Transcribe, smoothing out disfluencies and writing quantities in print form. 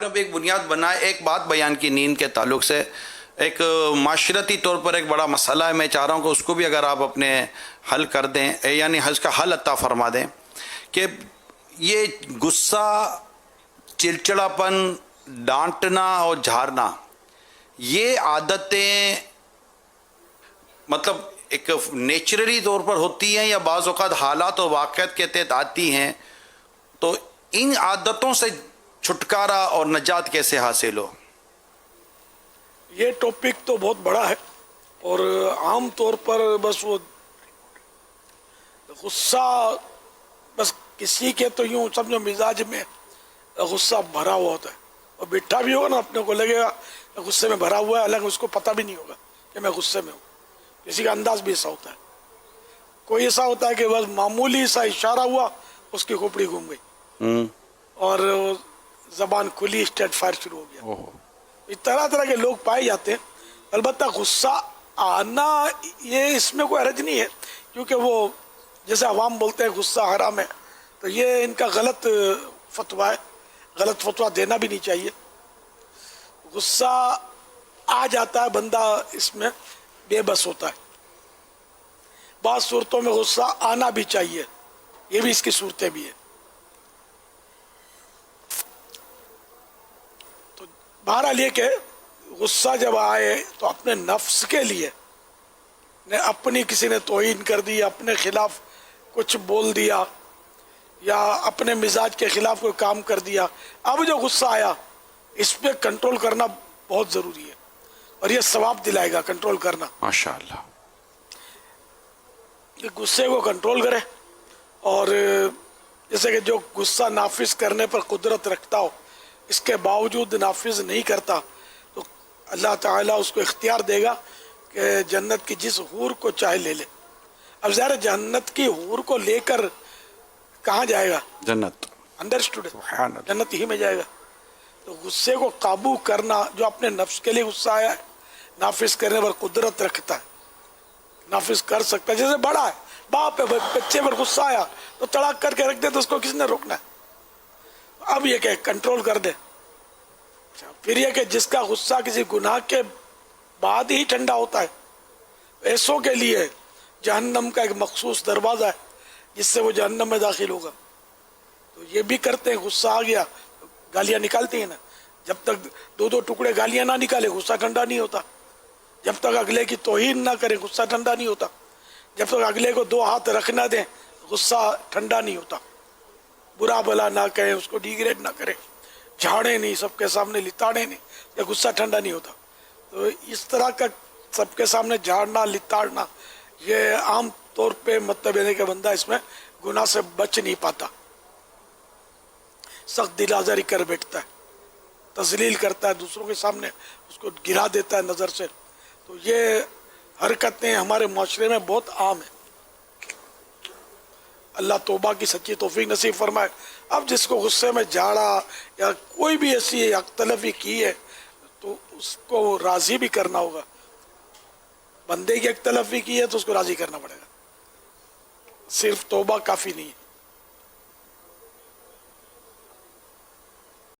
اب ایک بنیاد بنائے، ایک بات بیان کی نیند کے تعلق سے، ایک معاشرتی طور پر ایک بڑا مسئلہ ہے، میں چاہ رہا ہوں کہ اس کو بھی اگر آپ اپنے حل کر دیں، یعنی اس کا حل عطا فرما دیں، کہ یہ غصہ، چڑچڑاپن، ڈانٹنا اور جھارنا، یہ عادتیں مطلب ایک نیچرلی طور پر ہوتی ہیں یا بعض اوقات حالات اور واقعات کے تحت آتی ہیں؟ تو ان عادتوں سے چھٹکارا اور نجات کیسے حاصل ہو؟ یہ ٹاپک تو بہت بڑا ہے، اور عام طور پر بس وہ غصہ، بس کسی کے تو یوں سمجھو مزاج میں غصہ بھرا ہوا ہوتا ہے، اور بیٹھا بھی ہوگا نا اپنے کو لگے گا غصے میں بھرا ہوا ہے، حالانکہ اس کو پتہ بھی نہیں ہوگا کہ میں غصے میں ہوں۔ کسی کا انداز بھی ایسا ہوتا ہے، کوئی ایسا ہوتا ہے کہ بس معمولی سا اشارہ ہوا اس کی کھوپڑی گھوم گئی اور زبان کھلی، اسٹیٹ فائر شروع ہو گیا۔ طرح طرح کے لوگ پائے جاتے ہیں۔ البتہ غصہ آنا یہ اس میں کوئی حرج نہیں ہے، کیونکہ وہ جیسے عوام بولتے ہیں غصہ حرام ہے، تو یہ ان کا غلط فتویٰ ہے، غلط فتویٰ دینا بھی نہیں چاہیے۔ غصہ آ جاتا ہے، بندہ اس میں بے بس ہوتا ہے۔ بعض صورتوں میں غصہ آنا بھی چاہیے، یہ بھی اس کی صورتیں بھی ہیں۔ تو بہرحال یہ کہ غصہ جب آئے تو اپنے نفس کے لیے، اپنی کسی نے توہین کر دی، اپنے خلاف کچھ بول دیا یا اپنے مزاج کے خلاف کوئی کام کر دیا، اب جو غصہ آیا اس پہ کنٹرول کرنا بہت ضروری ہے، اور یہ ثواب دلائے گا کنٹرول کرنا۔ ماشاءاللہ، کہ غصے کو کنٹرول کرے، اور جیسے کہ جو غصہ نافذ کرنے پر قدرت رکھتا ہو اس کے باوجود نافذ نہیں کرتا، تو اللہ تعالیٰ اس کو اختیار دے گا کہ جنت کی جس حور کو چاہے لے لے۔ اب ظاہر جنت کی حور کو لے کر کہاں جائے گا؟ جنت۔ انڈرسٹوڈ؟ سبحان اللہ۔ جنت ہی میں جائے گا۔ تو غصے کو قابو کرنا، جو اپنے نفس کے لیے غصہ آیا ہے نافذ کرنے پر قدرت رکھتا ہے، نافذ کر سکتا ہے۔ جیسے بڑا ہے، باپ ہے، بچے پر غصہ آیا تو تڑاک کر کے رکھ دے، تو اس کو کس نے روکنا ہے؟ اب یہ کہ کنٹرول کر دے۔ پھر یہ کہ جس کا غصہ کسی گناہ کے بعد ہی ٹھنڈا ہوتا ہے، ایسوں کے لیے جہنم کا ایک مخصوص دروازہ ہے جس سے وہ جہنم میں داخل ہوگا۔ تو یہ بھی کرتے ہیں، غصہ آ گیا گالیاں نکالتی ہیں نا، جب تک دو دو ٹکڑے گالیاں نہ نکالے غصہ ٹھنڈا نہیں ہوتا، جب تک اگلے کی توہین نہ کرے غصہ ٹھنڈا نہیں ہوتا، جب تک اگلے کو دو ہاتھ رکھ نہ دیں غصہ ٹھنڈا نہیں ہوتا، برا بلا نہ کہیں، اس کو ڈیگریڈ نہ کرے، جھاڑے نہیں، سب کے سامنے لتاڑے نہیں، یہ غصہ ٹھنڈا نہیں ہوتا۔ تو اس طرح کا سب کے سامنے جھاڑنا، لتاڑنا، یہ عام طور پہ مطلب ہے کہ بندہ اس میں گناہ سے بچ نہیں پاتا، سخت دل آزاری کر بیٹھتا ہے، تذلیل کرتا ہے، دوسروں کے سامنے اس کو گرا دیتا ہے نظر سے۔ تو یہ حرکتیں ہمارے معاشرے میں بہت عام ہیں۔ اللہ توبہ کی سچی توفیق نصیب فرمائے۔ اب جس کو غصے میں جھاڑا یا کوئی بھی ایسی حق تلفی کی ہے تو اس کو راضی بھی کرنا ہوگا۔ بندے کی حق تلفی کی ہے تو اس کو راضی کرنا پڑے گا، صرف توبہ کافی نہیں ہے۔